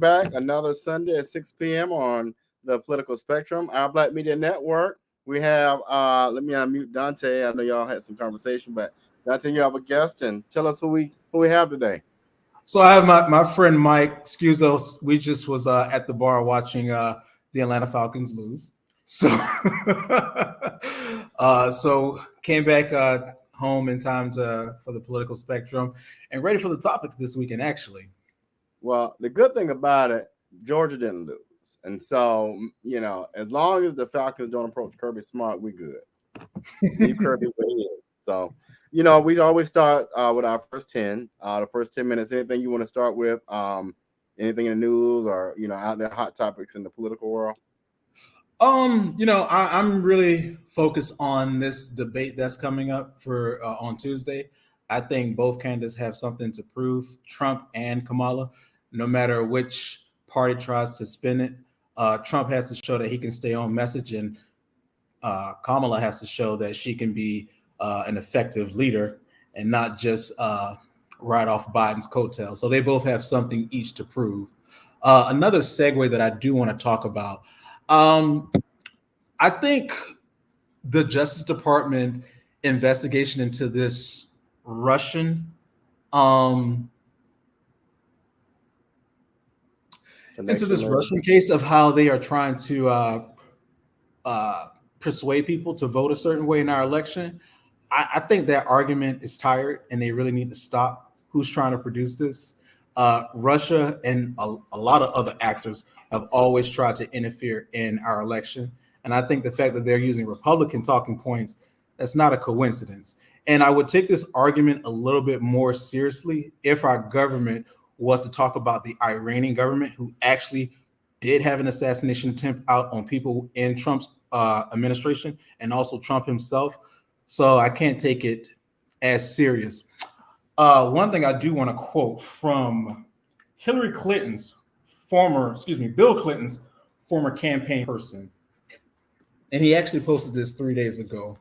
back another Sunday at 6 p.m. on the Political Spectrum, our Black Media Network. We have, let me unmute Dante. I know y'all had some conversation, but Dante, you have a guest, and tell us who we have today. So I have my friend Mike Scuzzo. We just was at the bar watching the Atlanta Falcons lose. So so came back home in time for the Political Spectrum and ready for the topics this weekend, actually. Well, the good thing about it, Georgia didn't lose. And so, as long as the Falcons don't approach Kirby Smart, we good. Steve Kirby win. So, we always start with our first 10. The first 10 minutes, anything you want to start with, anything in the news or, out there, hot topics in the political world? I'm really focused on this debate that's coming up for on Tuesday. I think both candidates have something to prove, Trump and Kamala. No matter which party tries to spin it, Trump has to show that he can stay on message, and Kamala has to show that she can be an effective leader and not just ride off Biden's coattails. So they both have something each to prove. Another segue that I do want to talk about, I think the Justice Department investigation into this Russian Russian case of how they are trying to persuade people to vote a certain way in our election. I think that argument is tired, and they really need to stop. Who's trying to produce this? Russia and a lot of other actors have always tried to interfere in our election. And I think the fact that they're using Republican talking points, that's not a coincidence. And I would take this argument a little bit more seriously if our government was to talk about the Iranian government, who actually did have an assassination attempt out on people in Trump's administration and also Trump himself. So I can't take it as serious. One thing I do want to quote from Bill Clinton's former campaign person. And he actually posted this 3 days ago.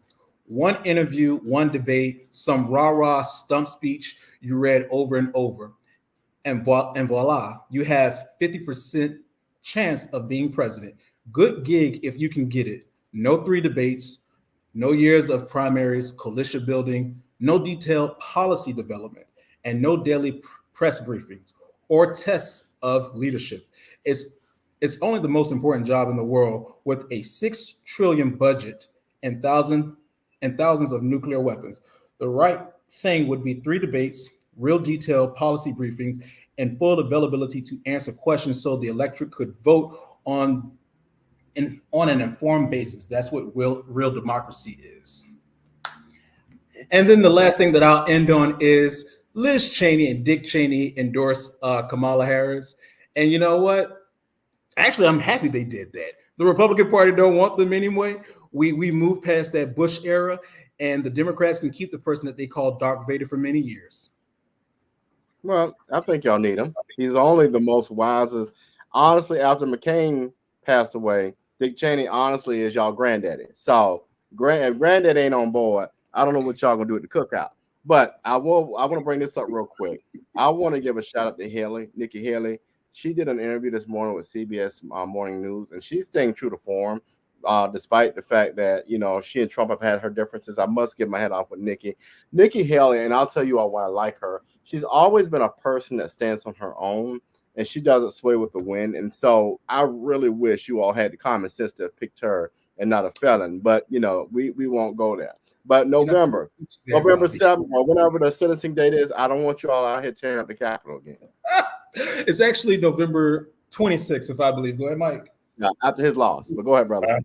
One interview, one debate, some rah-rah stump speech you read over and over. And voila, you have 50% chance of being president. Good gig if you can get it. No 3 debates, no years of primaries, coalition building, no detailed policy development, and no daily press briefings or tests of leadership. It's only the most important job in the world with a $6 trillion budget and thousands of nuclear weapons. The right thing would be 3 debates, real detailed policy briefings, and full availability to answer questions so the electorate could vote on an informed basis. That's what real democracy is. And then the last thing that I'll end on is Liz Cheney and Dick Cheney endorsed Kamala Harris. And you know what? Actually, I'm happy they did that. The Republican Party don't want them anyway. We moved past that Bush era, and the Democrats can keep the person that they call Darth Vader for many years. Well, I think y'all need him. He's only the most wisest. Honestly, after McCain passed away, Dick Cheney honestly is y'all granddaddy. So if granddaddy ain't on board, I don't know what y'all gonna do at the cookout. But I want to bring this up real quick. I want to give a shout out to Nikki Haley. She did an interview this morning with CBS Morning News, and she's staying true to form, despite the fact that, she and Trump have had her differences. I must get my head off with Nikki Haley, and I'll tell you all why I like her. She's always been a person that stands on her own, and she doesn't sway with the wind. And so I really wish you all had the common sense to have picked her and not a felon. But, we won't go there. But November 7th, or whenever the sentencing date is, I don't want you all out here tearing up the Capitol again. It's actually November 26th, if I believe. Go ahead, Mike. Yeah, after his loss. But go ahead, brother.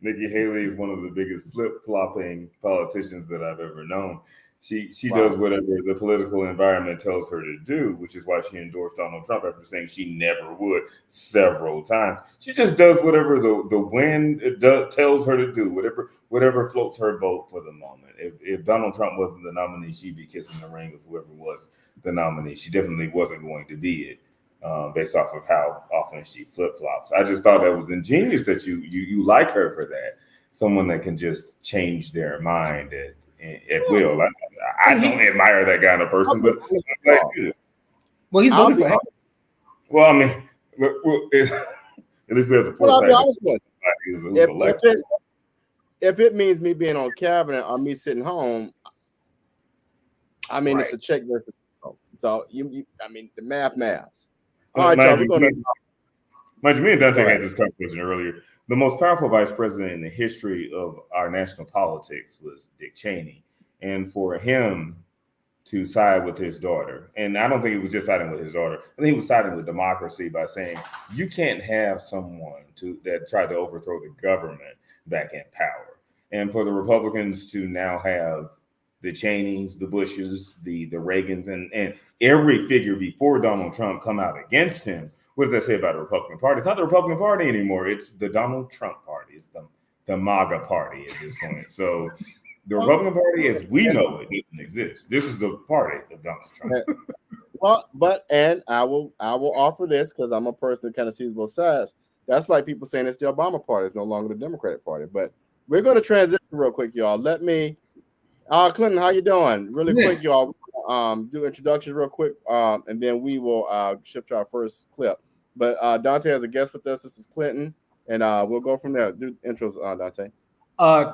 Nikki Haley is one of the biggest flip-flopping politicians that I've ever known. She does whatever the political environment tells her to do, which is why she endorsed Donald Trump after saying she never would several times. She just does whatever the wind tells her to do, whatever floats her boat for the moment. If Donald Trump wasn't the nominee, she'd be kissing the ring of whoever was the nominee. She definitely wasn't going to be it, based off of how often she flip-flops. I just thought that was ingenious that you like her for that. Someone that can just change their mind at will. I don't admire that kind of person, but Well, he's I'll voting be for Harris. Well, I mean, at least we have the Well, I'll be foresight. honest with Who's you. elected. If it means me being on cabinet or me sitting home, I mean, it's a check versus. So I mean, the maths. All right, y'all. We're gonna. Mind you, me and Dante had this conversation earlier. The most powerful vice president in the history of our national politics was Dick Cheney, and for him to side with his daughter, and I don't think he was just siding with his daughter. I think he was siding with democracy by saying you can't have someone that tried to overthrow the government back in power, and for the Republicans to now have the Cheneys, the Bushes, the Reagans, and every figure before Donald Trump come out against him. What does that say about the Republican Party? It's not the Republican Party anymore. It's the Donald Trump Party. It's the MAGA Party at this point. So the Republican Party, as we know it, doesn't exist. This is the party of Donald Trump. Well, and I will offer this because I'm a person that kind of sees both sides. That's like people saying it's the Obama Party. It's no longer the Democratic Party. But we're going to transition real quick, y'all. Let me. Clinton, how you doing? Really quick, y'all. Do introductions real quick, and then we will shift to our first clip. But Dante has a guest with us. This is Clinton, and we'll go from there. Do intros, Dante.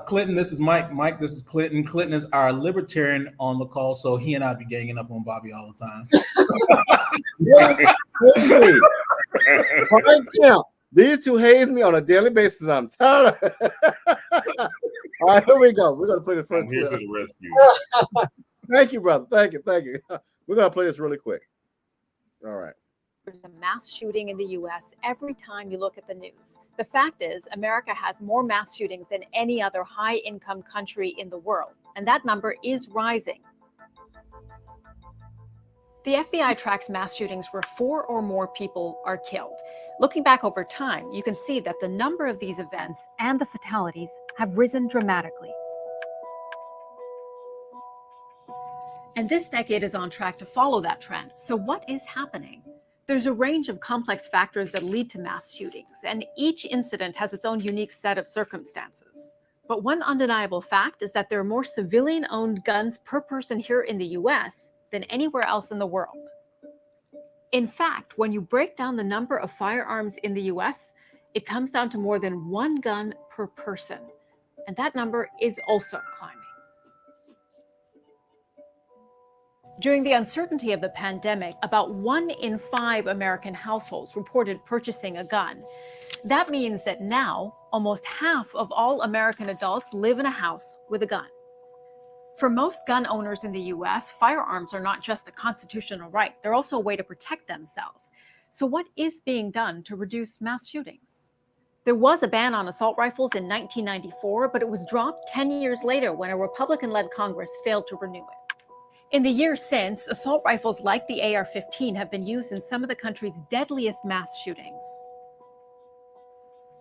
Clinton, this is Mike. Mike, this is Clinton. Clinton is our libertarian on the call, so he and I be ganging up on Bobby all the time. These two haze me on a daily basis. I'm tired of it. All right, here we go. We're going to play the first clip. To the rescue. Thank you, brother. Thank you. We're going to play this really quick. All right. There's a mass shooting in the U.S. every time you look at the news. The fact is, America has more mass shootings than any other high-income country in the world, and that number is rising. The FBI tracks mass shootings where 4 or more people are killed. Looking back over time, you can see that the number of these events and the fatalities have risen dramatically. And this decade is on track to follow that trend. So what is happening? There's a range of complex factors that lead to mass shootings, and each incident has its own unique set of circumstances. But one undeniable fact is that there are more civilian-owned guns per person here in the US than anywhere else in the world. In fact, when you break down the number of firearms in the US, it comes down to more than 1 gun per person. And that number is also climbing. During the uncertainty of the pandemic, about 1 in 5 American households reported purchasing a gun. That means that now, almost half of all American adults live in a house with a gun. For most gun owners in the US, firearms are not just a constitutional right, they're also a way to protect themselves. So what is being done to reduce mass shootings? There was a ban on assault rifles in 1994, but it was dropped 10 years later when a Republican-led Congress failed to renew it. In the years since, assault rifles like the AR-15 have been used in some of the country's deadliest mass shootings.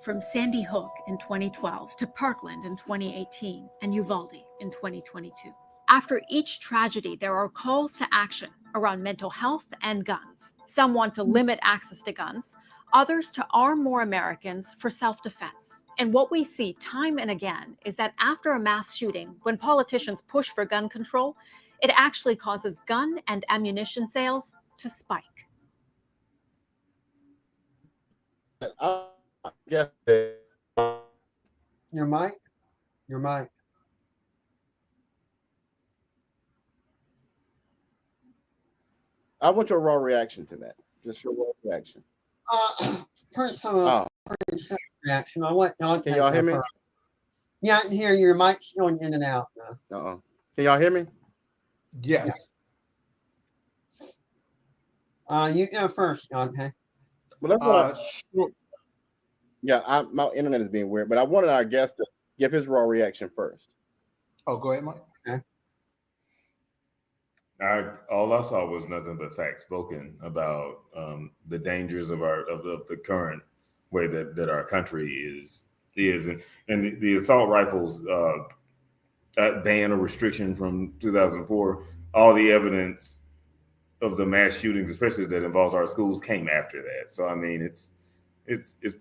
From Sandy Hook in 2012 to Parkland in 2018 and Uvalde in 2022. After each tragedy, there are calls to action around mental health and guns. Some want to limit access to guns, others to arm more Americans for self-defense. And what we see time and again is that after a mass shooting, when politicians push for gun control, it actually causes gun and ammunition sales to spike. Your mic. I want your raw reaction to that. Just your raw reaction. Personal reaction. I want Dante. Can y'all hear me? Yeah, I can hear you. Your mic's going in and out. Can y'all hear me? Yes. You go first, Dante. Well, that's sure. Yeah, my internet is being weird, but I wanted our guest to give his raw reaction first. Oh, go ahead, Mike. Okay. All I saw was nothing but facts spoken about the dangers of the current way that our country is, and the assault rifles ban or restriction from 2004. All the evidence of the mass shootings, especially that involves our schools, came after that. So I mean, it's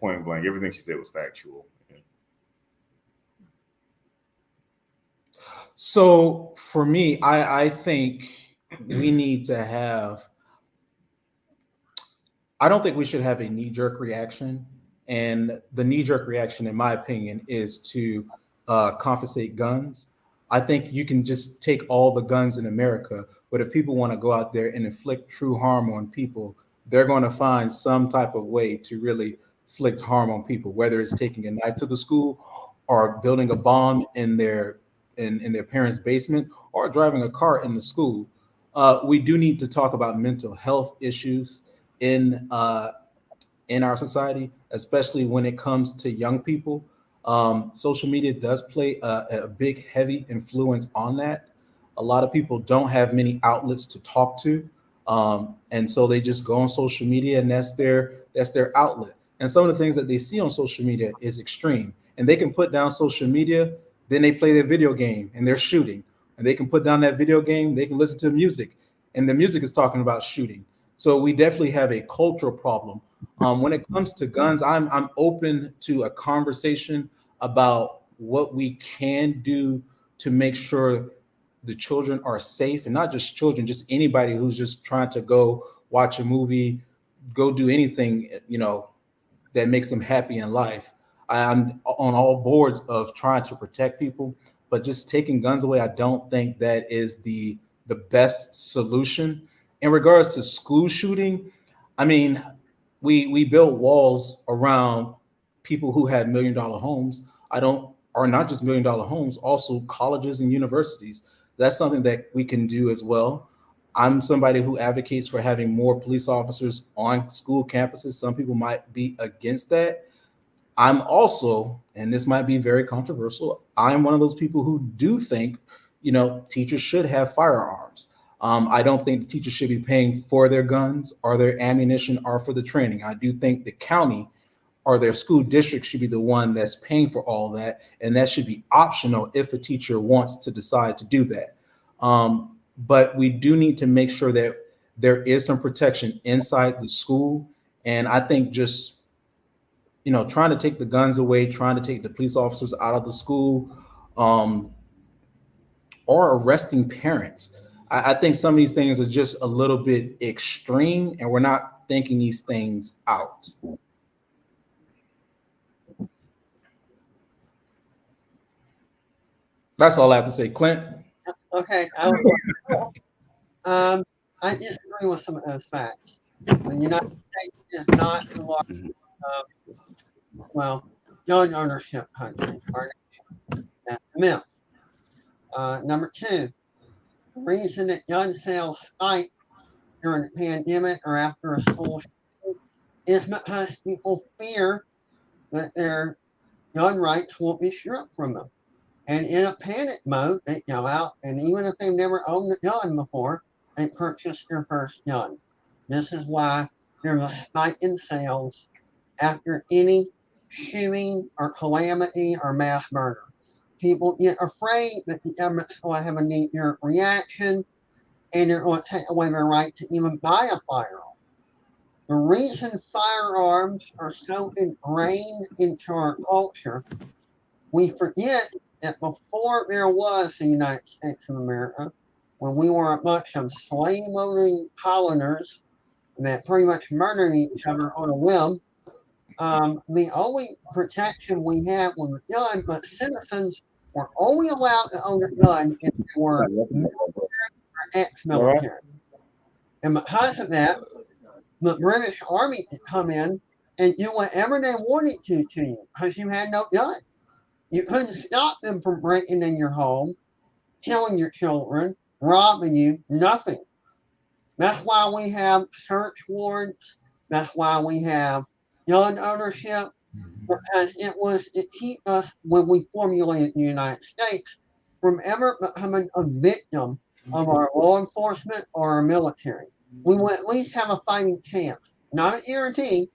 point blank. Everything she said was factual. So for me, I think we need to have I don't think we should have a knee-jerk reaction. And the knee-jerk reaction, in my opinion, is to confiscate guns. I think you can just take all the guns in America, but if people want to go out there and inflict true harm on people, they're going to find some type of way to really inflict harm on people, whether it's taking a knife to the school or building a bomb in their parents' basement or driving a car in the school. We do need to talk about mental health issues in our society, especially when it comes to young people. Social media does play a big, heavy influence on that. A lot of people don't have many outlets to talk to, and so they just go on social media, and that's their outlet. And some of the things that they see on social media is extreme, and they can put down social media, then they play their video game and they're shooting, and they can put down that video game, they can listen to music, and the music is talking about shooting. So we definitely have a cultural problem. When it comes to guns, I'm open to a conversation about what we can do to make sure the children are safe, and not just children, just anybody who's just trying to go watch a movie, go do anything, that makes them happy in life. I'm on all boards of trying to protect people, but just taking guns away, I don't think that is the best solution. In regards to school shooting, I mean, we built walls around people who had $1 million homes. Or not just $1 million homes, also colleges and universities. That's something that we can do as well. I'm somebody who advocates for having more police officers on school campuses. Some people might be against that. I'm also, and this might be very controversial, I'm one of those people who do think, teachers should have firearms. I don't think the teachers should be paying for their guns or their ammunition or for the training. I do think the county or their school district should be the one that's paying for all that, and that should be optional if a teacher wants to decide to do that. But we do need to make sure that there is some protection inside the school. And I think just, trying to take the guns away, trying to take the police officers out of the school, or arresting parents. I think some of these things are just a little bit extreme, and we're not thinking these things out. That's all I have to say, Clint. Okay. I disagree with some of those facts. The United States is not the largest, gun ownership country. That's a myth. Number two, the reason that gun sales spike during the pandemic or after a school shooting is because people fear that their gun rights will be stripped from them. And in a panic mode, they go out, and even if they've never owned a gun before, they purchase their first gun. This is why there's a spike in sales after any shooting or calamity or mass murder. People get afraid that the government's going to have a knee-jerk reaction, and they're going to take away their right to even buy a firearm. The reason firearms are so ingrained into our culture, we forget that before there was the United States of America, when we were a bunch of slave-owning coloners that pretty much murdered each other on a whim, the only protection we had was a gun, but citizens were only allowed to own a gun if they were military or ex-military. And because of that, the British Army could come in and do whatever they wanted to you because you had no gun. You couldn't stop them from breaking in your home, killing your children, robbing you, nothing. That's why we have search warrants. That's why we have gun ownership, because it was to keep us, when we formulated the United States, from ever becoming a victim of our law enforcement or our military. We will at least have a fighting chance. Not a guarantee,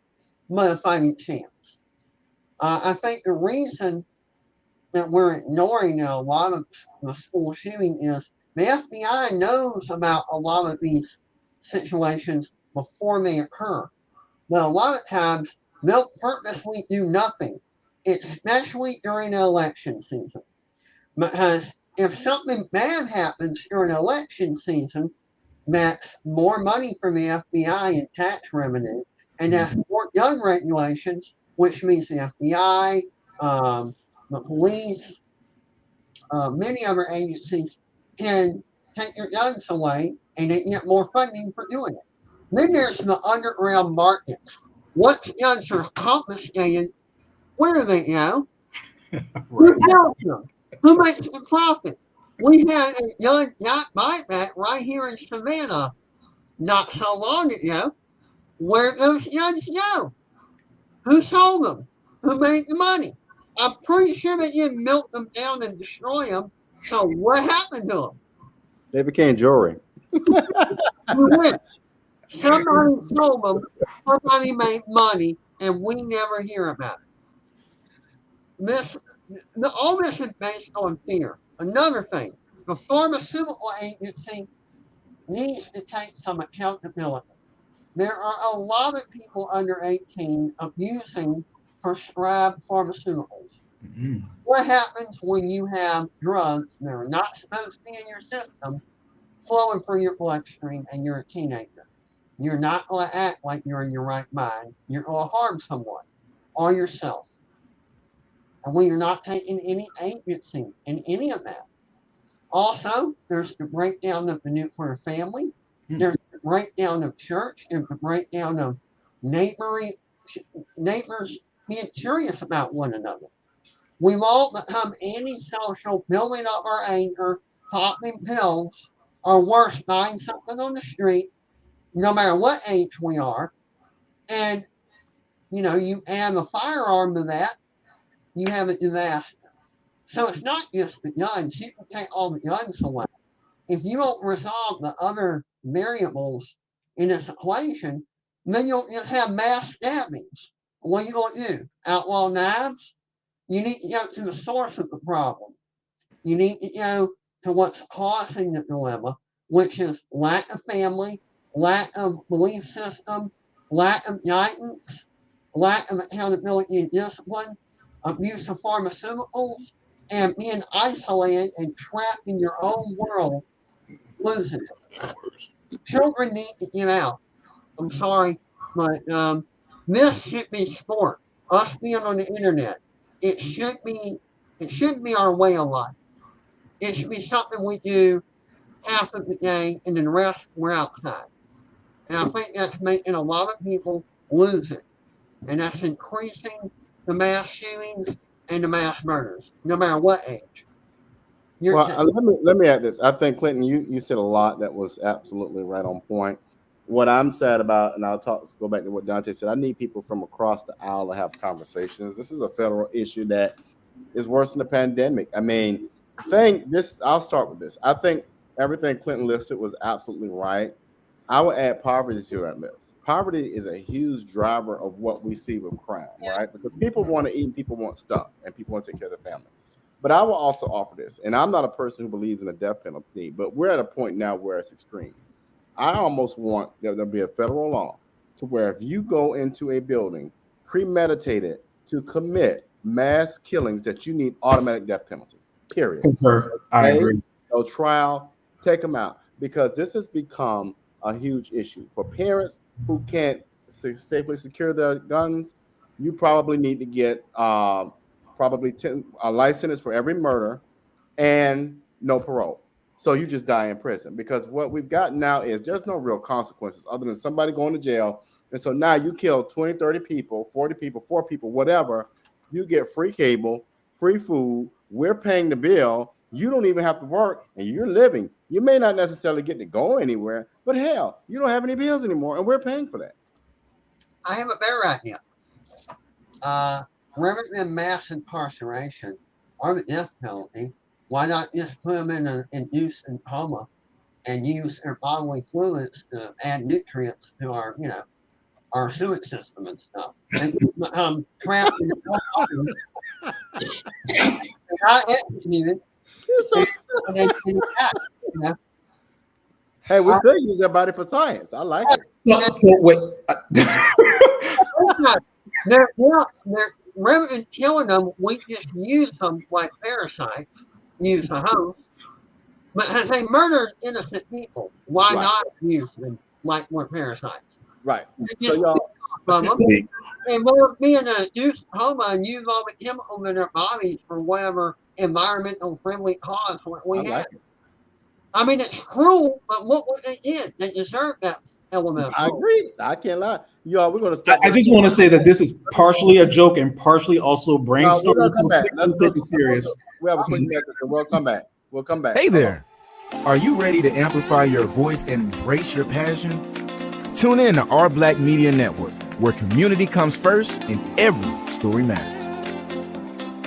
but a fighting chance. I think the reason that we're ignoring a lot of the school shooting is the FBI knows about a lot of these situations before they occur. But a lot of times, they'll purposely do nothing, especially during the election season. Because if something bad happens during election season, that's more money for the FBI in tax revenue. And that's more gun regulations, which means the FBI, the police, many other agencies can take your guns away and they get more funding for doing it. Then there's the underground markets. Once guns are confiscated, where do they go? Who sells them? Who makes the profit? We had a gun buyback right here in Savannah not so long ago. Where those guns go? Who sold them? Who made the money? I'm pretty sure they didn't melt them down and destroy them. So what happened to them? They became jewelry. Somebody sold them, somebody made money, and we never hear about it. All this is based on fear. Another thing, the pharmaceutical agency needs to take some accountability. There are a lot of people under 18 abusing prescribed pharmaceuticals. Mm-hmm. What happens when you have drugs that are not supposed to be in your system flowing through your bloodstream and you're a teenager? You're not going to act like you're in your right mind. You're going to harm someone or yourself. And we are not taking any agency in any of that. Also, there's the breakdown of the nuclear family. There's the breakdown of church. There's the breakdown of neighbors being curious about one another. We've all become antisocial, building up our anger, popping pills, or worse, buying something on the street, no matter what age we are. And, you add a firearm to that, you have a disaster. So it's not just the guns. You can take all the guns away. If you don't resolve the other variables in this equation, then you'll just have mass stabbings. What are you going to do? Outlaw knives? You need to go to the source of the problem. You need to go to what's causing the dilemma, which is lack of family, lack of belief system, lack of guidance, lack of accountability and discipline, abuse of pharmaceuticals, and being isolated and trapped in your own world, losing it. Children need to get out. I'm sorry, but this should be sport. Us being on the internet, it shouldn't be our way of life. It should be something we do half of the day, and then the rest we're outside. And I think that's making a lot of people lose it, and that's increasing the mass shootings and the mass murders, no matter what age. Let me add this. I think, Clinton, you said a lot that was absolutely right on point. What I'm sad about, and I'll go back to what Dante said, I need people from across the aisle to have conversations. This is a federal issue that is worse than the pandemic. I mean, I'll start with this. I think everything Clinton listed was absolutely right. I would add poverty to that list. Poverty is a huge driver of what we see with crime, right? Because people want to eat, and people want stuff, and people want to take care of their family. But I will also offer this, and I'm not a person who believes in a death penalty, but we're at a point now where it's extreme. I almost want there to be a federal law to where if you go into a building premeditated to commit mass killings, that you need automatic death penalty, period. I agree. No trial, take them out, because this has become a huge issue for parents who can't safely secure their guns. You probably need to get a life sentence for every murder and no parole. So you just die in prison, because what we've got now is there's no real consequences other than somebody going to jail. And so now you kill 20, 30 people, 40 people, 4 people, whatever. You get free cable, free food. We're paying the bill. You don't even have to work, and you're living. You may not necessarily get to go anywhere, but hell, you don't have any bills anymore, and we're paying for that. I have a better idea. Rather than mass incarceration or the death penalty, why not just put them in an induced coma and use their bodily fluids to add nutrients to our sewage system and stuff? And trapped in the not executed. Hey, we could use that body for science. I like it. Rather than killing them, we just use them like parasites, use the host. But as they murdered innocent people, why not use them like we're parasites? Right. So y'all, But See, and we're being a use homo and use all the chemicals in their bodies for whatever environmental friendly cause what we I have. like it. I mean, it's cruel, but look what they did. They deserve that element. I agree. I can't lie. Y'all, we're gonna stop. I just want to say that this is partially a joke and partially also No, brainstorming. we're gonna come So back. please Let's don't go. take it serious. We have a quick message, and we'll come back. We'll come back. Hey there. Are you ready to amplify your voice and embrace your passion? Tune in to Our Black Media Network, where community comes first and every story matters.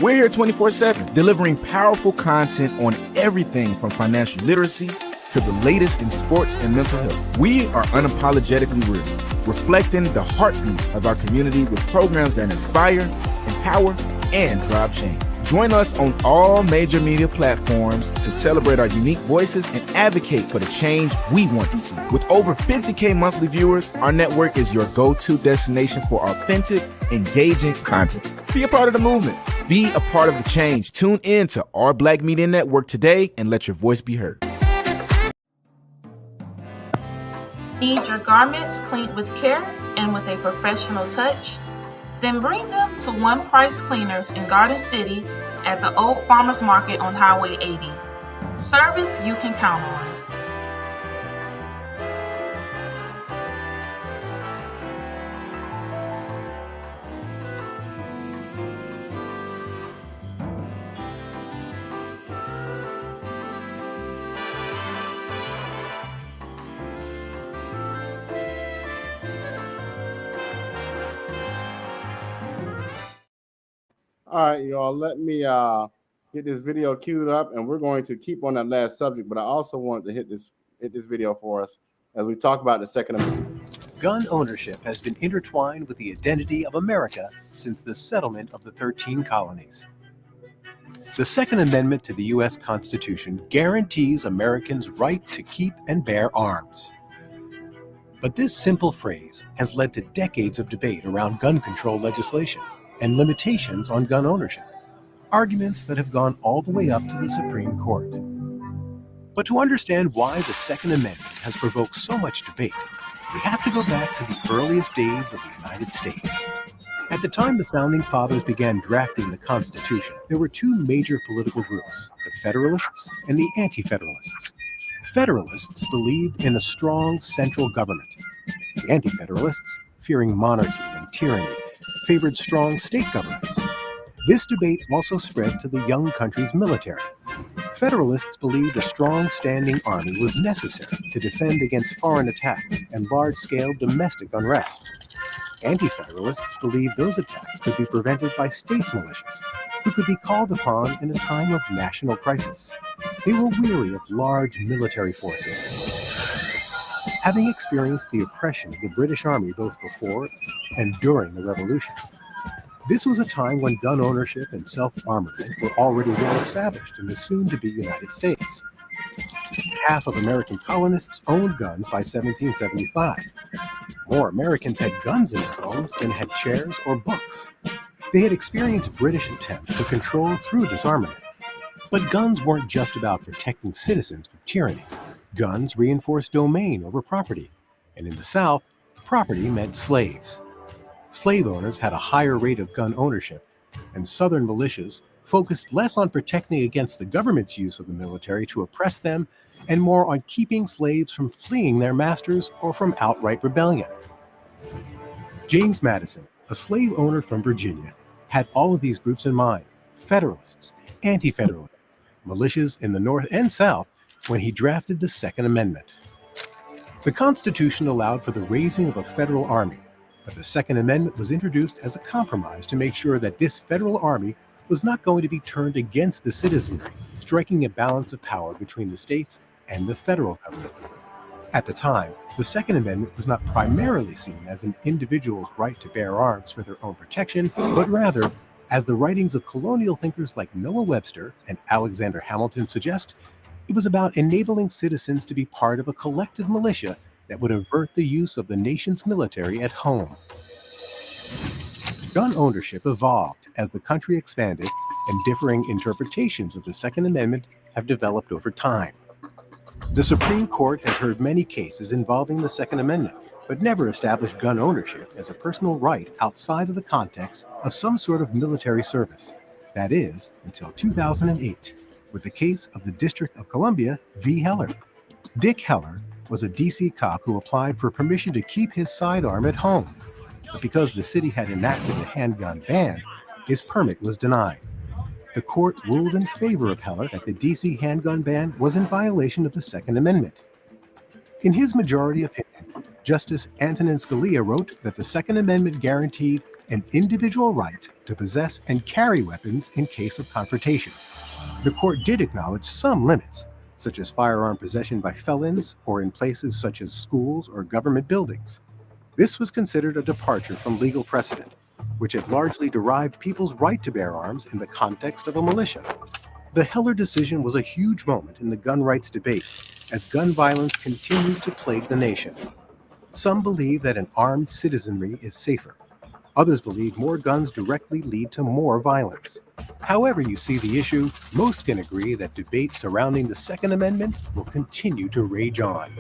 We're here 24/7, delivering powerful content on everything from financial literacy to the latest in sports and mental health. We are unapologetically real, reflecting the heartbeat of our community with programs that inspire, empower, and drive change. Join us on all major media platforms to celebrate our unique voices and advocate for the change we want to see. With over 50K monthly viewers, our network is your go-to destination for authentic, engaging content. Be a part of the movement. Be a part of the change. Tune in to Our Black Media Network today and let your voice be heard. Need your garments cleaned with care and with a professional touch? Then bring them to One Price Cleaners in Garden City at the Old Farmers Market on Highway 80. Service you can count on. All right, y'all. Let me get this video queued up, and we're going to keep on that last subject. But I also wanted to hit this video for us as we talk about the Second Amendment. Gun ownership has been intertwined with the identity of America since the settlement of the 13 colonies. The Second Amendment to the U.S. Constitution guarantees Americans' right to keep and bear arms. But this simple phrase has led to decades of debate around gun control legislation and limitations on gun ownership, arguments that have gone all the way up to the Supreme Court. But to understand why the Second Amendment has provoked so much debate, we have to go back to the earliest days of the United States. At the time the Founding Fathers began drafting the Constitution, there were two major political groups, the Federalists and the Anti-Federalists. Federalists believed in a strong central government. The Anti-Federalists, fearing monarchy and tyranny, favored strong state governments. This debate also spread to the young country's military. Federalists believed a strong standing army was necessary to defend against foreign attacks and large-scale domestic unrest. Anti-Federalists believed those attacks could be prevented by states' militias, who could be called upon in a time of national crisis. They were weary of large military forces, having experienced the oppression of the British Army both before and during the Revolution. This was a time when gun ownership and self-armament were already well established in the soon-to-be United States. Half of American colonists owned guns by 1775. More Americans had guns in their homes than had chairs or books. They had experienced British attempts to control through disarmament. But guns weren't just about protecting citizens from tyranny. Guns reinforced domain over property. And in the South, property meant slaves. Slave owners had a higher rate of gun ownership, and Southern militias focused less on protecting against the government's use of the military to oppress them and more on keeping slaves from fleeing their masters or from outright rebellion. James Madison, a slave owner from Virginia, had all of these groups in mind: Federalists, Anti-Federalists, militias in the North and South, when he drafted the Second Amendment. The Constitution allowed for the raising of a federal army, but the Second Amendment was introduced as a compromise to make sure that this federal army was not going to be turned against the citizenry, striking a balance of power between the states and the federal government. At the time, the Second Amendment was not primarily seen as an individual's right to bear arms for their own protection, but rather, as the writings of colonial thinkers like Noah Webster and Alexander Hamilton suggest, it was about enabling citizens to be part of a collective militia that would avert the use of the nation's military at home. Gun ownership evolved as the country expanded, and differing interpretations of the Second Amendment have developed over time. The Supreme Court has heard many cases involving the Second Amendment, but never established gun ownership as a personal right outside of the context of some sort of military service. That is, until 2008, with the case of the District of Columbia v. Heller. Dick Heller was a DC cop who applied for permission to keep his sidearm at home, but because the city had enacted a handgun ban, his permit was denied. The court ruled in favor of Heller that the DC handgun ban was in violation of the Second Amendment. In his majority opinion, Justice Antonin Scalia wrote that the Second Amendment guaranteed an individual right to possess and carry weapons in case of confrontation. The court did acknowledge some limits, such as firearm possession by felons or in places such as schools or government buildings. This was considered a departure from legal precedent, which had largely derived people's right to bear arms in the context of a militia. The Heller decision was a huge moment in the gun rights debate, as gun violence continues to plague the nation. Some believe that an armed citizenry is safer. Others believe more guns directly lead to more violence. However you see the issue, most can agree that debate surrounding the Second Amendment will continue to rage on.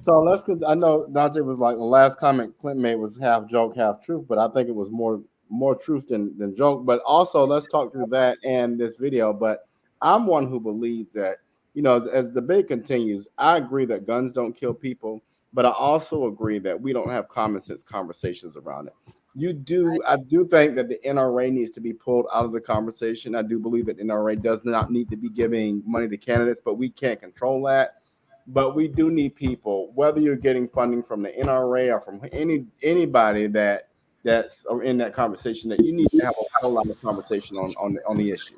So I know Dante was like, the last comment Clinton made was half joke, half truth, but I think it was more truth than joke. But also, let's talk through that and this video. But I'm one who believes that, as the debate continues, I agree that guns don't kill people, but I also agree that we don't have common sense conversations around it. I do think that the NRA needs to be pulled out of the conversation. I do believe that NRA does not need to be giving money to candidates, but we can't control that. But we do need people, whether you're getting funding from the NRA or from anybody that's in that conversation, that you need to have a whole lot of conversation on the issue.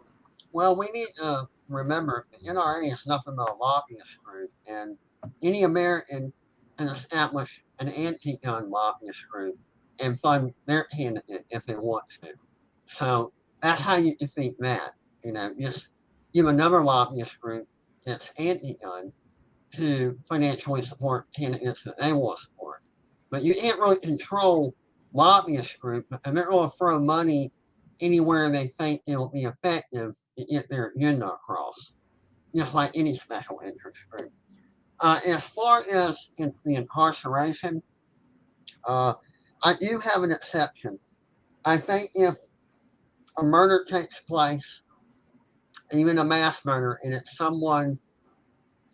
Well, we need to remember the NRA is nothing but a lobbyist group, and any American can establish an anti-gun lobbyist group and fund their candidate if they want to. So that's how you defeat that. Just give another lobbyist group that's anti-gun to financially support candidates that they want to support. But you can't really control lobbyist group, and they're going to throw money anywhere they think it'll be effective to get their agenda across, just like any special interest group. As far as the incarceration, I do have an exception. I think if a murder takes place, even a mass murder, and it's someone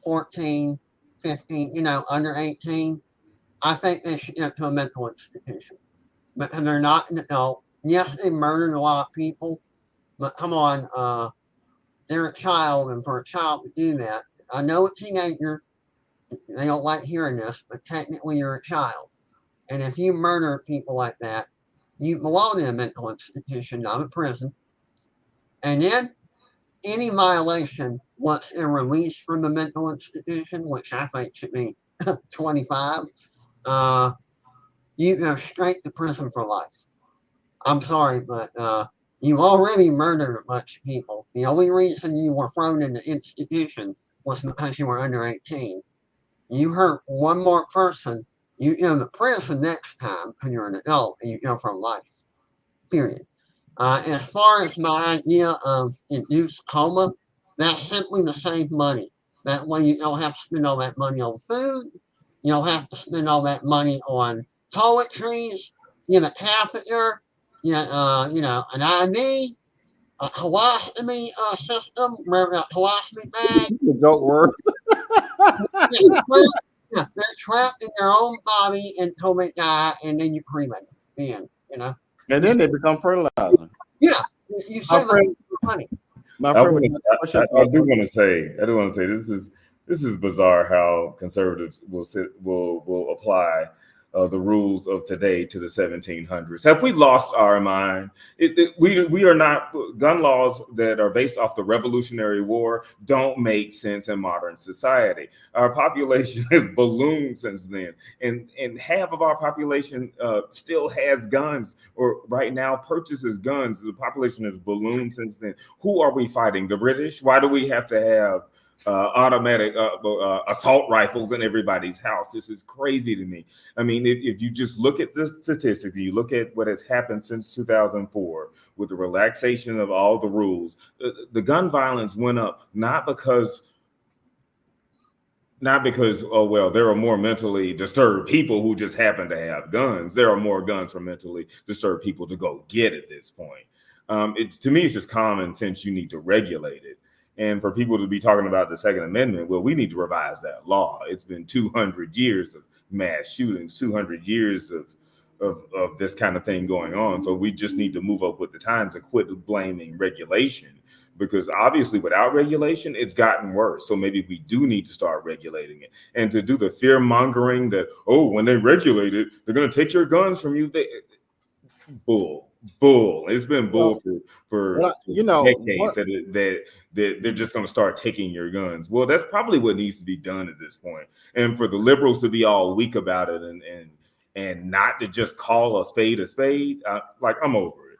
14, 15, under 18, I think they should get to a mental institution. But they're not an adult. Yes, they murdered a lot of people, but come on, they're a child, and for a child to do that, I know a teenager, they don't like hearing this, but technically you're a child. And if you murder people like that, you belong in a mental institution, not a prison. And then any violation, once they're released from the mental institution, which I think should be 25, you go straight to prison for life. I'm sorry, but you already murdered a bunch of people. The only reason you were thrown in the institution was because you were under 18. You hurt one more person, you go to prison next time because you're an adult and you go for life. Period. As far as my idea of induced coma, that's simply to save money. That way you don't have to spend all that money on food. You don't have to spend all that money on toiletries, a catheter, an IV, a colostomy system, remember that colostomy bag? The joke works. They're trapped in their own body until they die, and then you cremate them. And then they become fertilizer. Yeah, you save money. I do want to say this is bizarre how conservatives will apply the rules of today to the 1700s. Have we lost our mind? We are not. Gun laws that are based off the Revolutionary War don't make sense in modern society. Our population has ballooned since then, and half of our population still has guns, or right now purchases guns. The population has ballooned since then. Who are we fighting? The British? Why do we have to have automatic assault rifles in everybody's house? This is crazy to me. I mean, if you just look at the statistics, you look at what has happened since 2004 with the relaxation of all the rules, the gun violence went up, not because Not because, oh, well, there are more mentally disturbed people who just happen to have guns. There are more guns for mentally disturbed people to go get at this point. To me, it's just common sense. You need to regulate it. And for people to be talking about the Second Amendment, well, we need to revise that law. It's been 200 years of mass shootings, 200 years of this kind of thing going on. So we just need to move up with the times and quit blaming regulation. Because obviously without regulation, it's gotten worse. So maybe we do need to start regulating it. And to do the fear mongering that, oh, when they regulate it, they're going to take your guns from you. Bull. It's been bull for decades that they're just going to start taking your guns. Well, that's probably what needs to be done at this point. And for the liberals to be all weak about it and not to just call a spade, I'm over it.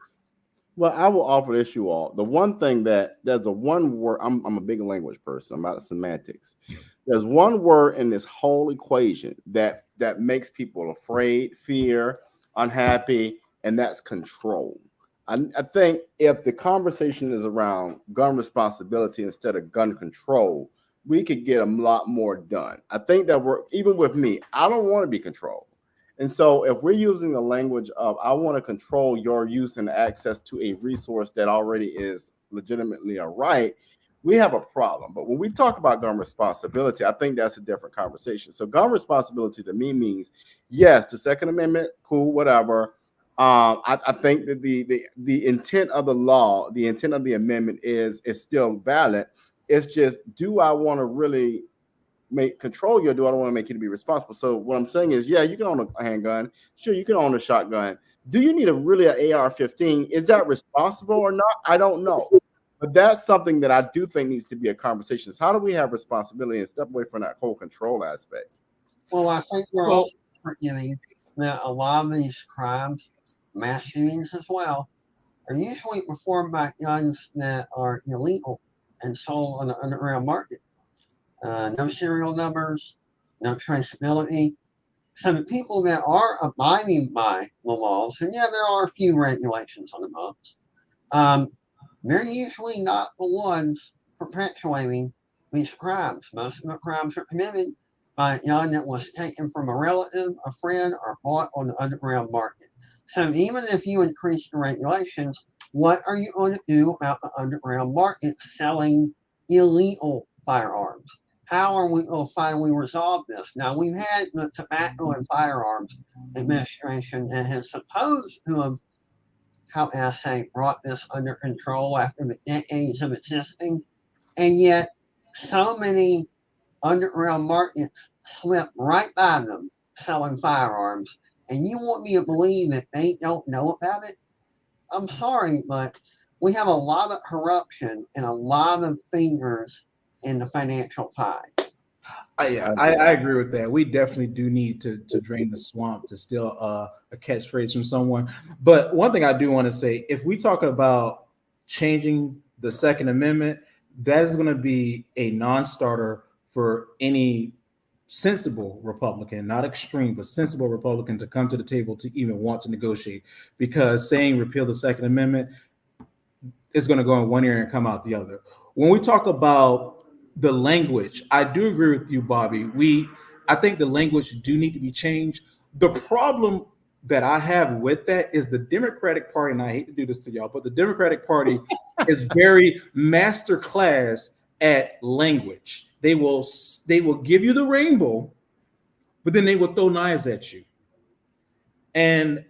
Well, I will offer this you all. The one thing that there's a one word, I'm a big language person. I'm about semantics. There's one word in this whole equation that makes people afraid, fear, unhappy, and that's control. I think if the conversation is around gun responsibility instead of gun control, we could get a lot more done. I think that even with me, I don't want to be controlled. And so if we're using the language of, I want to control your use and access to a resource that already is legitimately a right, we have a problem. But when we talk about gun responsibility, I think that's a different conversation. So gun responsibility to me means, yes, the Second Amendment, cool, whatever. I think that the intent of the law, the intent of the amendment is still valid. It's just, do I want to really control you, or do I want to make you to be responsible? So what I'm saying is, yeah, you can own a handgun. Sure, you can own a shotgun. Do you need really an AR-15? Is that responsible or not? I don't know. But that's something that I do think needs to be a conversation. Is how do we have responsibility and step away from that whole control aspect? Well, I think we're also forgetting that a lot of these crimes, mass shootings as well, are usually performed by guns that are illegal and sold on the underground market. No serial numbers, no traceability. So the people that are abiding by the laws, and yeah, there are a few regulations on the books, they're usually not the ones perpetuating these crimes. Most of the crimes are committed by a gun that was taken from a relative, a friend, or bought on the underground market. So even if you increase the regulations, what are you going to do about the underground market selling illegal firearms? How are we going to finally resolve this? Now, we've had the Tobacco and Firearms Administration that has supposed to have, how I say, brought this under control after the decades of existing, and yet so many underground markets slip right by them selling firearms, and you want me to believe that they don't know about it? I'm sorry, but we have a lot of corruption and a lot of fingers in the financial pie. I agree with that. We definitely do need to drain the swamp, to steal a catchphrase from someone. But one thing I do want to say, if we talk about changing the Second Amendment, that is going to be a non-starter for any sensible Republican, not extreme, but sensible Republican, to come to the table to even want to negotiate. Because saying repeal the Second Amendment is going to go in one ear and come out the other. When we talk about the language, I do agree with you, Bobby. I think the language do need to be changed. The problem that I have with that is the Democratic Party, and I hate to do this to y'all, but the Democratic Party is very masterclass at language. They will give you the rainbow, but then they will throw knives at you. And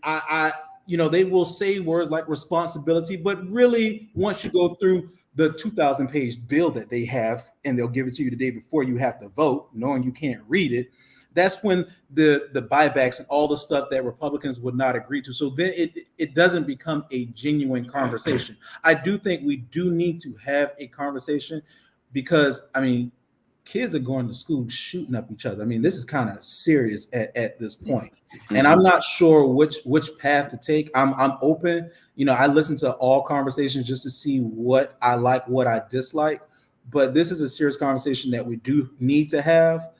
they will say words like responsibility, but really, once you go through the 2,000-page bill that they have, and they'll give it to you the day before you have to vote, knowing you can't read it, that's when the buybacks and all the stuff that Republicans would not agree to. So then it doesn't become a genuine conversation. I do think we do need to have a conversation, because, kids are going to school shooting up each other. This is kind of serious at this point. And I'm not sure which path to take. I'm open. I listen to all conversations just to see what I like, what I dislike. But this is a serious conversation that we do need to have.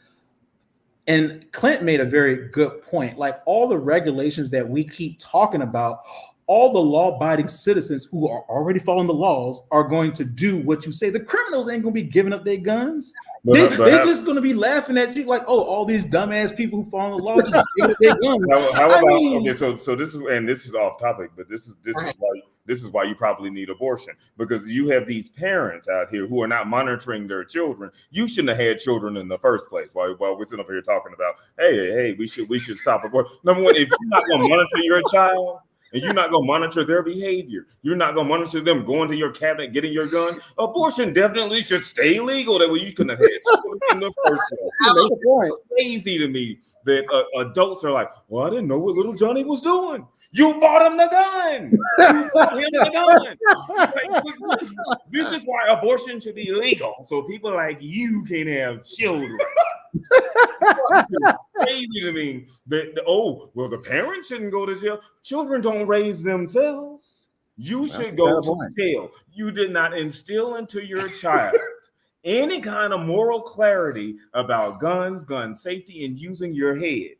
And Clint made a very good point. Like, all the regulations that we keep talking about, all the law-abiding citizens who are already following the laws are going to do what you say. The criminals ain't going to be giving up their guns. They're just going to be laughing at you like, oh, all these dumbass people who follow the law just give it their guns. How about okay? So this is off topic, but this is why you probably need abortion, because you have these parents out here who are not monitoring their children. You shouldn't have had children in the first place. While we're sitting up here talking about, hey, we should stop abortion. Number one, if you're not going to monitor your child, and you're not going to monitor their behavior, you're not going to monitor them going to your cabinet, getting your gun, abortion definitely should stay legal. That way you couldn't have had children in the first place. It's crazy to me that adults are like, well, I didn't know what little Johnny was doing. You bought him the gun. You bought him the gun. Like, this is why abortion should be legal, so people like you can have children. Crazy to me that the parents shouldn't go to jail. Children don't raise themselves. You should go to jail. You did not instill into your child any kind of moral clarity about guns, gun safety, and using your head.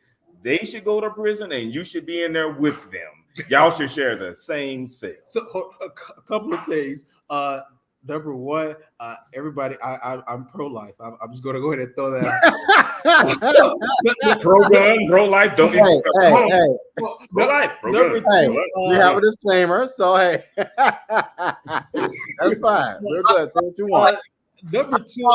They should go to prison, and you should be in there with them. Y'all should share the same cell. So a couple of things. Number one, everybody, I'm pro-life. I'm just going to go ahead and throw that out. Pro-gun, pro-life, don't hey, pro-life. Number two, we have a disclaimer, so hey, that's fine. We're good. Say what you want. Number two,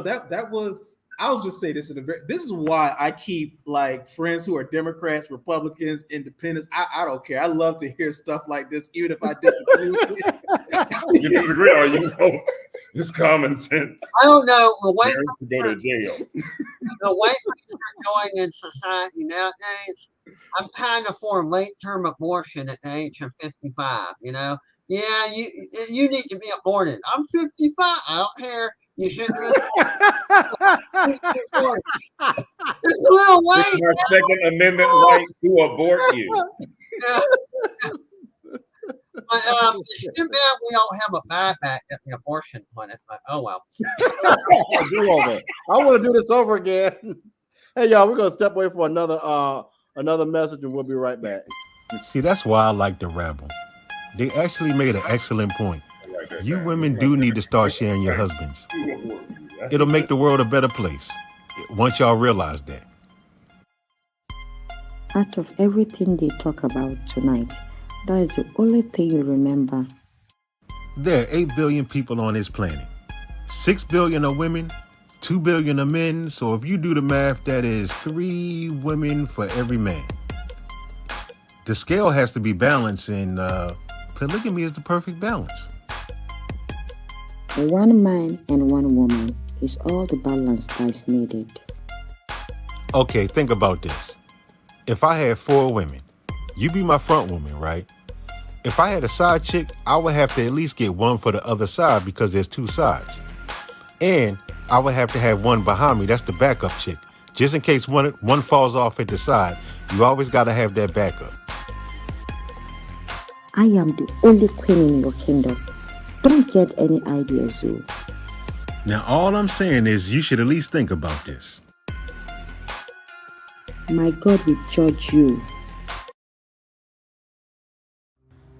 that was. I'll just say this this is why I keep like friends who are Democrats, Republicans, Independents. I don't care. I love to hear stuff like this, even if I disagree with it. You disagree, or it's common sense. I don't know. The way to go to jail. The way things are going in society nowadays, I'm kind of for late-term abortion at the age of 55. You know, yeah, you need to be aborted. I'm 55. I don't care. You should do it. It's a little late. It's our Second Amendment right to abort you. Yeah. But it's too bad we don't have a buyback at the abortion clinic. But oh well. I want to do this over again. Hey y'all, we're gonna step away for another message, and we'll be right back. See, that's why I like the Rebel. They actually made an excellent point. You women do need to start sharing your husbands. It'll make the world a better place once y'all realize that. Out of everything they talk about tonight, that is the only thing you remember. There are 8 billion people on this planet. 6 billion are women, 2 billion are men. So if you do the math, that is 3 women for every man. The scale has to be balanced, and polygamy is the perfect balance. One man and one woman is all the balance that's needed. Okay, think about this. If I had 4 women, you be my front woman, right? If I had a side chick, I would have to at least get one for the other side because there's 2 sides. And I would have to have one behind me. That's the backup chick. Just in case one falls off at the side, you always got to have that backup. I am the only queen in your kingdom. Don't get any ideas, Zoo. Now, all I'm saying is you should at least think about this. My God will judge you.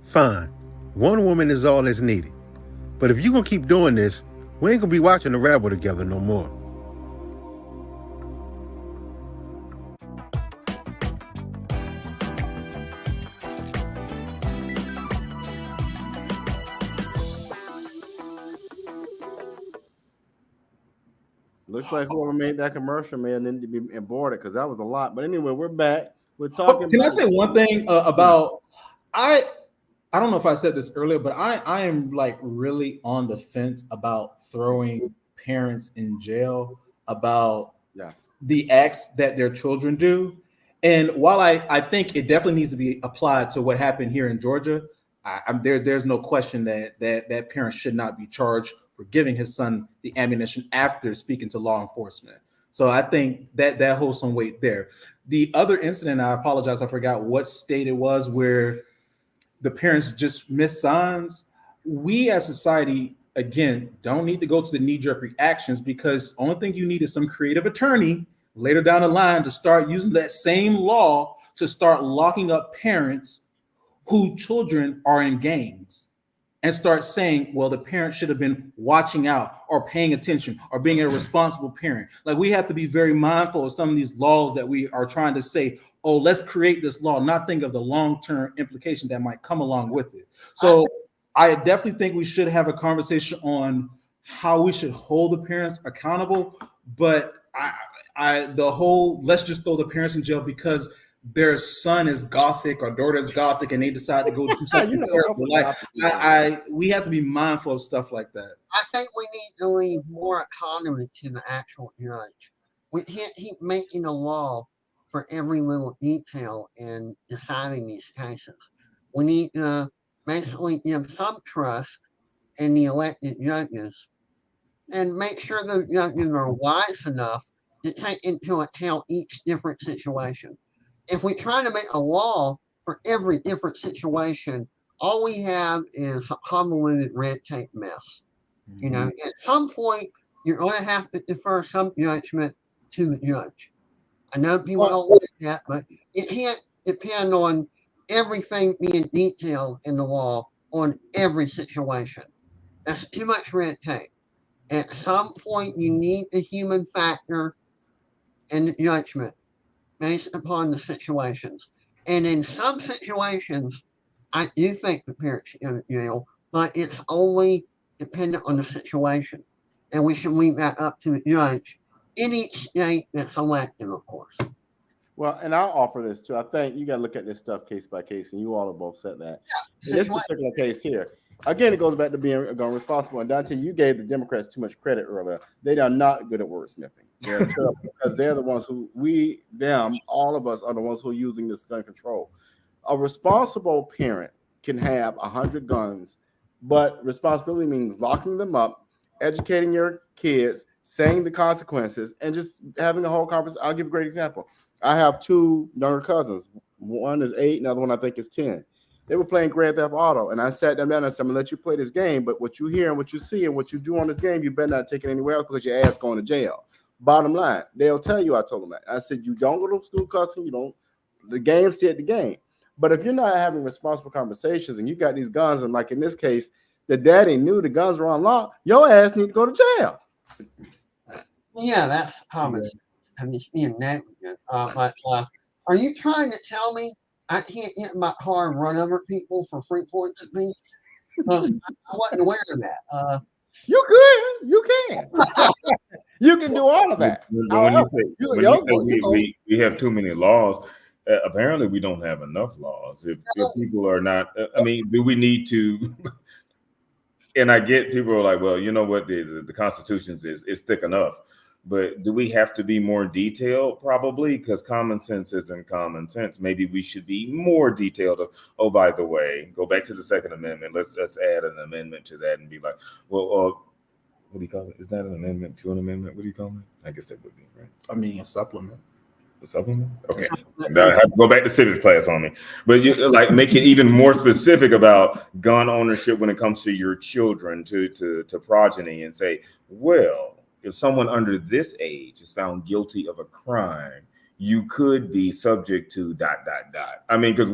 Fine. One woman is all that's needed. But if you're going to keep doing this, we ain't going to be watching the Rebel together no more. Looks like whoever made that commercial may need to be aborted because that was a lot. But anyway, we're back. We're talking. Can I say one thing about I don't know if I said this earlier, but I am like really on the fence about throwing parents in jail about the acts that their children do. And while I think it definitely needs to be applied to what happened here in Georgia, there's no question that parent should not be charged for giving his son the ammunition after speaking to law enforcement. So I think that holds some weight there. The other incident, I apologize, I forgot what state it was, where the parents just missed signs. We as society, again, don't need to go to the knee-jerk reactions, because the only thing you need is some creative attorney later down the line to start using that same law to start locking up parents whose children are in gangs. and start saying, well, the parent should have been watching out or paying attention or being a responsible parent. Like, we have to be very mindful of some of these laws that we are trying to say, oh, let's create this law, not think of the long-term implication that might come along with it. So I definitely think we should have a conversation on how we should hold the parents accountable, but the whole let's just throw the parents in jail because their son is Gothic or daughter is Gothic and they decide to go do something terrible. Like, we have to be mindful of stuff like that. I think we need to leave more autonomy to the actual judge. We can't keep making a law for every little detail in deciding these cases. We need to basically give some trust in the elected judges and make sure the judges are wise enough to take into account each different situation. If we try to make a law for every different situation, all we have is a convoluted red tape mess. You know, at some point, you're going to have to defer some judgment to the judge. I know people don't like that, but it can't depend on everything being detailed in the law on every situation. That's too much red tape. At some point, you need the human factor and the judgment based upon the situations. And in some situations, I do think the parents should go to jail, but it's only dependent on the situation. And we should leave that up to the judge in each state that's elected, of course. Well, and I'll offer this too. I think you got to look at this stuff case by case, and you all have both said that. Yeah, in this particular case here, again, it goes back to being responsible. And Dante, you gave the Democrats too much credit earlier. They are not good at wordsmithing. They're because they're the ones who all of us are the ones who are using this gun control. A responsible parent can have 100 guns, but responsibility means locking them up, educating your kids, saying the consequences, and just having a whole conversation. I'll give a great example. I have two younger cousins. One is 8, another one I think is 10. They were playing Grand Theft Auto, and I sat them down and said, I'm going to let you play this game, but what you hear and what you see and what you do on this game, you better not take it anywhere else because your ass going to jail. Bottom line, they'll tell you I told them that. I said, you don't go to school cussing, the game said the game. But if you're not having responsible conversations and you got these guns, and like in this case, the daddy knew the guns were unlocked, your ass need to go to jail. Yeah, that's common. I mean, being negligent. But are you trying to tell me I can't get in my car and run over people for free points at me? Because I wasn't aware of that. You could. You can. You can do all of that. When you say we have too many laws, apparently we don't have enough laws. If people are not, I mean, do we need to? And I get people are like, well, you know what, the Constitution is thick enough. But do we have to be more detailed? Probably, because common sense isn't common sense. Maybe we should be more detailed. Oh, by the way, go back to the Second Amendment. Let's add an amendment to that and be like, well, what do you call it? Is that an amendment to an amendment? What do you call it? I guess that would be, right? I mean, a supplement. A supplement? Okay. Now I have to go back to civics class on me. But you make it even more specific about gun ownership when it comes to your children, to progeny, and say, well, if someone under this age is found guilty of a crime, you could be subject to ... I mean, because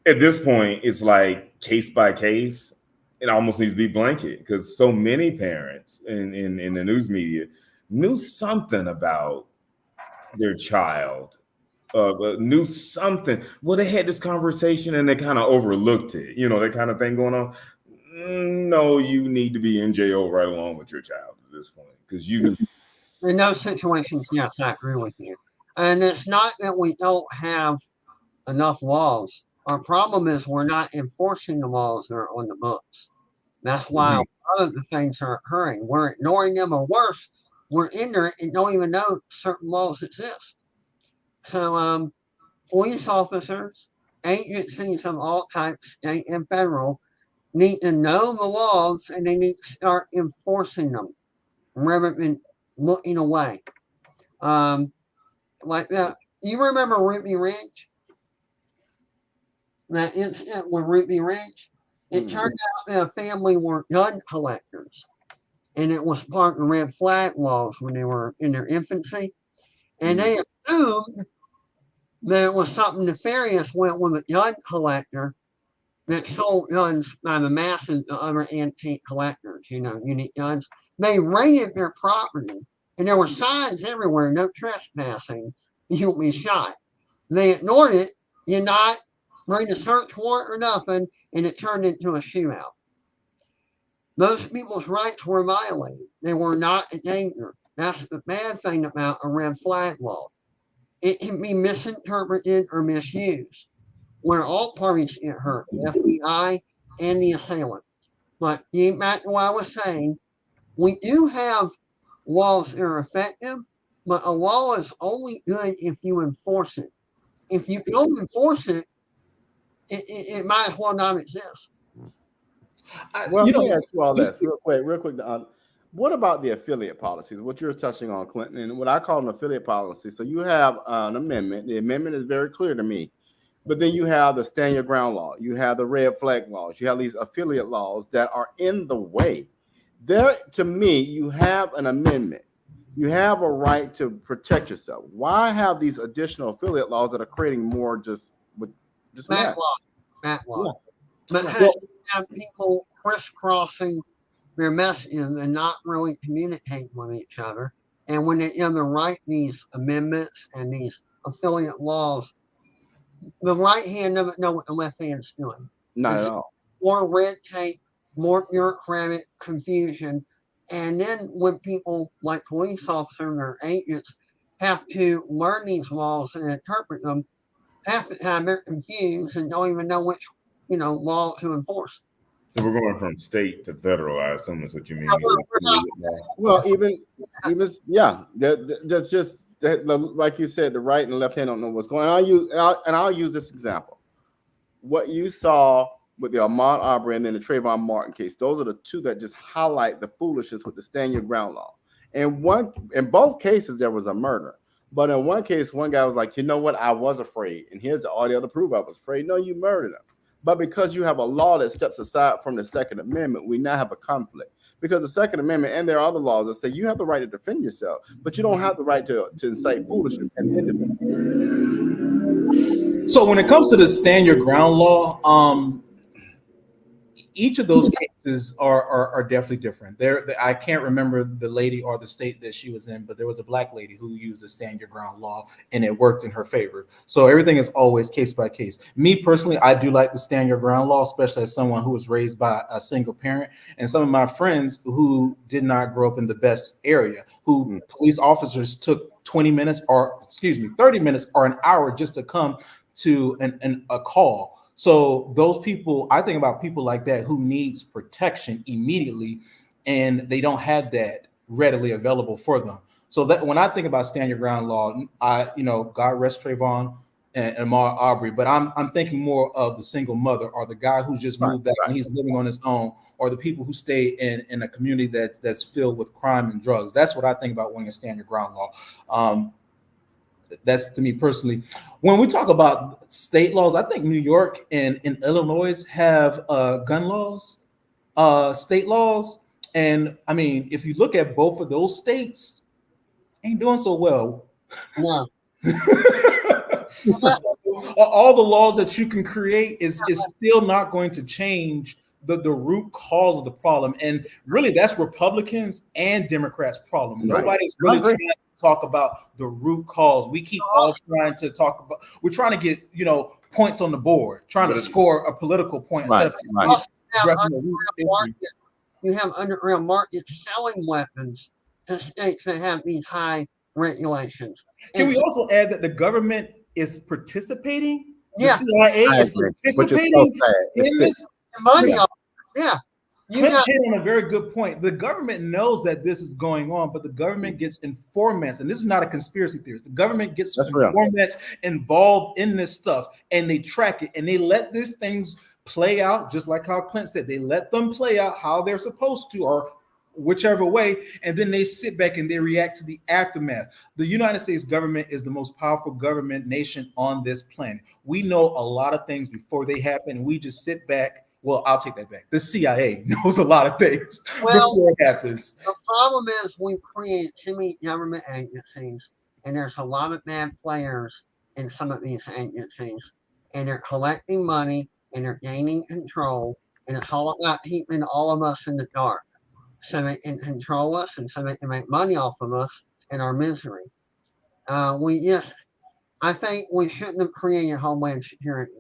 at this point, it's like case by case. It almost needs to be blanket because so many parents in the news media knew something about their child, knew something. Well, they had this conversation and they kind of overlooked it. That kind of thing going on. No, you need to be in jail right along with your child at this point because you. In those situations, yes, I agree with you. And it's not that we don't have enough laws. Our problem is we're not enforcing the laws that are on the books. That's why a lot of the things are occurring. We're ignoring them, or worse, we're ignorant and don't even know certain laws exist. So, police officers, agencies of all types, state and federal, need to know the laws and they need to start enforcing them rather than looking away. You remember Ruby Ridge? That incident with Ruby Ridge? It turned out that a family were gun collectors, and it was part of the red flag laws when they were in their infancy. And they assumed that it was something nefarious went with a gun collector that sold guns by the masses to other antique collectors, unique guns. They raided their property, and there were signs everywhere, no trespassing, you'll be shot. They ignored it, did not bring a search warrant or nothing, and it turned into a shootout. Most people's rights were violated. They were not a danger. That's the bad thing about a red flag law. It can be misinterpreted or misused, where all parties get hurt, the FBI and the assailant. But getting back to what I was saying, we do have laws that are effective, but a law is only good if you enforce it. If you don't enforce it, it might as well not exist. Well, let me ask you all this real quick. What about the affiliate policies? What you're touching on, Clinton, and what I call an affiliate policy. So you have an amendment. The amendment is very clear to me. But then you have the stand your ground law. You have the red flag laws. You have these affiliate laws that are in the way. There, to me, you have an amendment. You have a right to protect yourself. Why have these additional affiliate laws that are creating more just backlog? Yeah. But you have people crisscrossing their messages and not really communicating with each other. And when they either write these amendments and these affiliate laws, the right hand doesn't know what the left hand's doing. Not at all. More red tape, more bureaucratic confusion. And then when people like police officers or agents have to learn these laws and interpret them, half the time they're confused and don't even know which, law to enforce. So we're going from state to federal, I assume that's what you mean. Well, even yeah, that's just like you said, the right and the left hand don't know what's going on. I'll use this example. What you saw with the Ahmaud Arbery and then the Trayvon Martin case, those are the two that just highlight the foolishness with the stand your ground law. And in both cases, there was a murder. But in one case, one guy was like, you know what? I was afraid. And here's the audio to prove I was afraid. No, you murdered him. But because you have a law that steps aside from the Second Amendment, we now have a conflict. Because the Second Amendment, and there are other laws that say you have the right to defend yourself, but you don't have the right to incite foolishness and independence. So when it comes to the stand your ground law, each of those cases are definitely different. I can't remember the lady or the state that she was in, but there was a black lady who used the stand your ground law and it worked in her favor. So everything is always case by case. Me personally, I do like the stand your ground law, especially as someone who was raised by a single parent, and some of my friends who did not grow up in the best area, who police officers took 30 minutes or an hour just to come to a call. So those people, I think about people like that who needs protection immediately, and they don't have that readily available for them. So that when I think about stand your ground law, God rest Trayvon and Ahmaud Arbery, but I'm thinking more of the single mother or the guy who's just moved out and he's living on his own, or the people who stay in a community that's filled with crime and drugs. That's what I think about when you stand your ground law. That's to me personally. When we talk about state laws, I think New York and Illinois have gun laws, state laws. And I mean, if you look at both of those states, ain't doing so well. No. All the laws that you can create is still not going to change the root cause of the problem. And really, that's Republicans and Democrats' problem. Right. Nobody's really trying to talk about the root cause. We keep all trying to talk about, we're trying to get, points on the board, trying to score a political point. Right. You have underground markets selling weapons to states that have these high regulations. Can we also add that the government is participating? Yeah. The CIA is participating in this? Money. Yeah. You hit on a very good point. The government knows that this is going on, but the government gets informants, and this is not a conspiracy theory. The government gets informants involved in this stuff, and they track it, and they let these things play out, just like how Clint said. They let them play out how they're supposed to, or whichever way, and then they sit back and they react to the aftermath. The United States government is the most powerful government nation on this planet. We know a lot of things before they happen, and we just sit back. Well, I'll take that back. The CIA knows a lot of things before it happens. The problem is we create too many government agencies, and there's a lot of bad players in some of these agencies, and they're collecting money and they're gaining control, and it's all about keeping all of us in the dark so they can control us and so they can make money off of us and our misery. I think we shouldn't have created Homeland Security.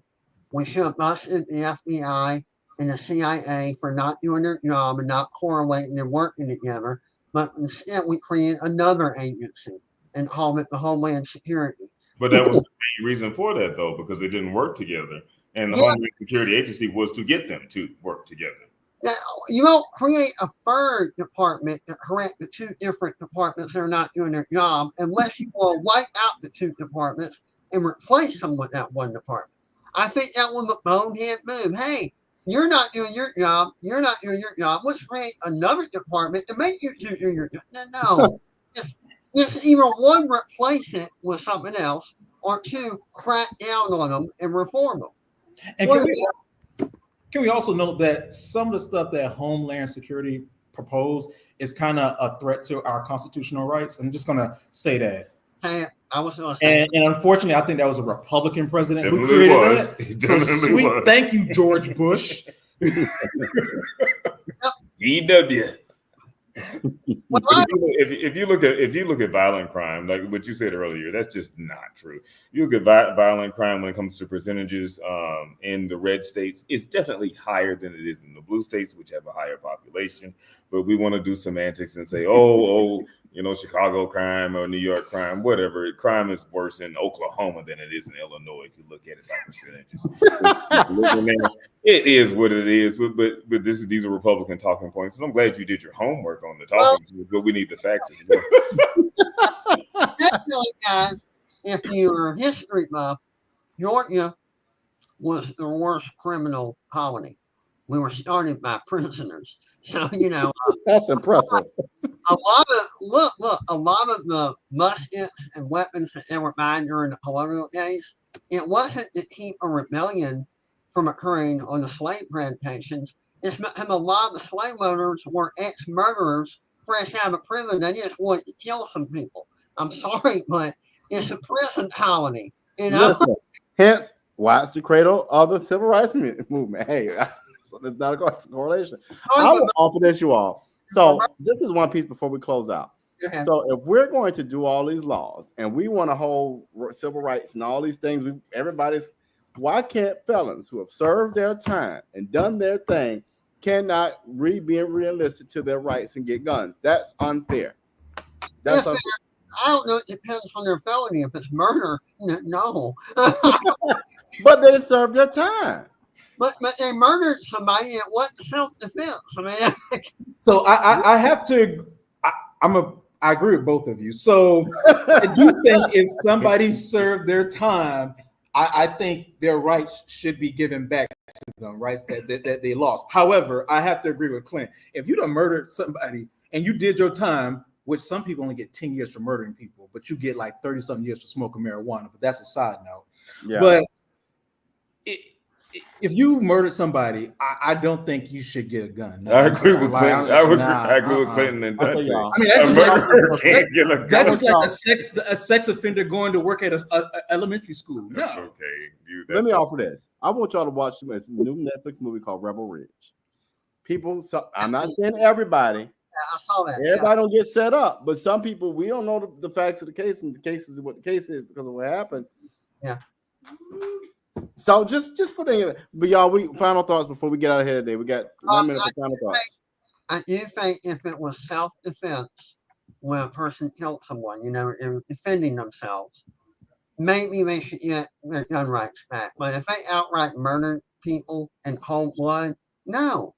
We should have busted the FBI and the CIA for not doing their job and not correlating and working together. But instead, we created another agency and called it the Homeland Security. But that was the main reason for that, though, because they didn't work together. And the Homeland Security Agency was to get them to work together. Now, you don't create a third department to correct the two different departments that are not doing their job unless you will wipe out the two departments and replace them with that one department. I think that was a bonehead move. Hey, you're not doing your job. You're not doing your job. Let's create another department to make you do your job. No. Just either one, replace it with something else, or two, crack down on them and reform them. And can we also note that some of the stuff that Homeland Security proposed is kind of a threat to our constitutional rights? I'm just going to say that. Hey, I was going to say. And unfortunately, I think that was a Republican president who Definitely created was. that. So sweet, thank you, George Bush. EW. If you look at violent crime, like what you said earlier, that's just not true. You look at violent crime when it comes to percentages in the red states, it's definitely higher than it is in the blue states, which have a higher population. But we want to do semantics and say, Chicago crime or New York crime, whatever. Crime is worse in Oklahoma than it is in Illinois if you look at it by percentages. It is what it is, but these are Republican talking points, and I'm glad you did your homework on the talking, but we need the facts as well. Definitely, guys, if you're a history buff, Georgia was the worst criminal colony. We were started by prisoners, so that's impressive. A lot of the muskets and weapons that they were buying during the colonial days, it wasn't to keep a rebellion from occurring on the slave plantations. It's because a lot of the slave owners were ex-murderers fresh out of prison. They just wanted to kill some people. I'm sorry, but it's a prison colony. Listen, hence why it's the cradle of the civil rights movement. Hey, so there's not a correlation. I will offer this, you all. So this is one piece before we close out. So if we're going to do all these laws and we want to hold civil rights and all these things, why can't felons who have served their time and done their thing cannot be reenlisted to their rights and get guns? That's unfair. That's unfair. I don't know. It depends on their felony. If it's murder, no. But they served their time. But they murdered somebody. It wasn't self-defense. I mean, so I have to. I agree with both of you. So I do think if somebody served their time, I think their rights should be given back to them, rights that they lost. However, I have to agree with Clint. If you'd have murdered somebody and you did your time, which some people only get 10 years for murdering people, but you get like 30-something years for smoking marijuana. But that's a side note. Yeah. But if you murdered somebody, I don't think you should get a gun. No, I agree with Clinton. I agree with Clinton and Dante. I mean, that's just like a sex offender going to work at an elementary school. No. Okay. Let me offer this. I want y'all to watch this new Netflix movie called Rebel Ridge. I'm not saying everybody. I saw that. Everybody don't get set up, but some people, we don't know the facts of the case, and the case is what the case is because of what happened. Yeah. So just put in, but y'all, final thoughts before we get out of here today. We got 1 minute for final thoughts. I do think if it was self-defense when a person killed someone, in defending themselves, maybe they should get their gun rights back. But if they outright murdered people in cold blood, no.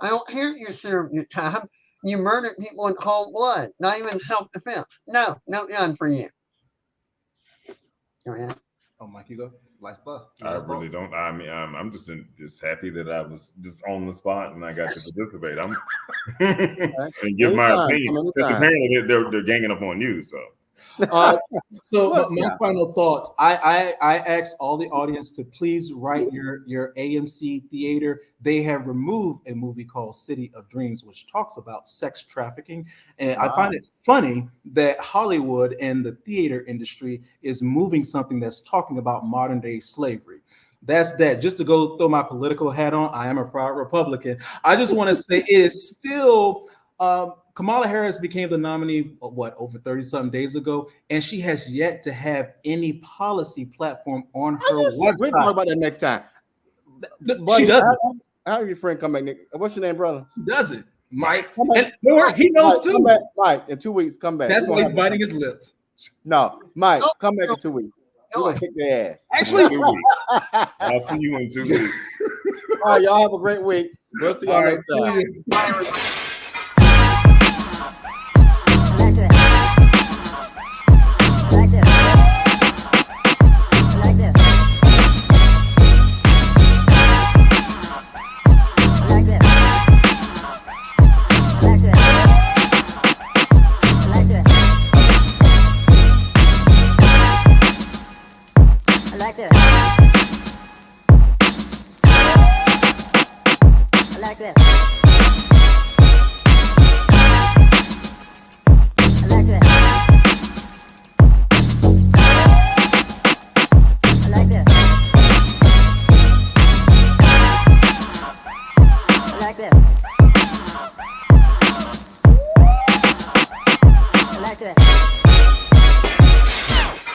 I don't hear you serve your time. You murdered people in cold blood, not even self-defense. No gun for you. Go ahead. Oh, Mike, you go. Last thought. I really don't. I mean, I'm just happy that I was just on the spot and I got to participate. And give my opinion. Apparently, they're ganging up on you. So. My final thoughts. I asked all the audience to please write your AMC theater. They have removed a movie called City of Dreams, which talks about sex trafficking. And I find it funny that Hollywood and the theater industry is moving something that's talking about modern day slavery. that's that. Just to go throw my political hat on, I am a proud Republican. I just want to say it's still Kamala Harris became the nominee, over 30-something days ago, and she has yet to have any policy platform on her website. We'll talk about that next time. She doesn't. How your friend come back, Nick? What's your name, brother? She doesn't. Mike. Mike, And he knows Mike, too. Come back, Mike, in 2 weeks, come back. That's why he's biting his lip. No, Mike, come back in 2 weeks. We're gonna kick their ass. Actually, 2 weeks. I'll see you in 2 weeks. All right, y'all have a great week. We'll see y'all All right, next time. see you. Like this.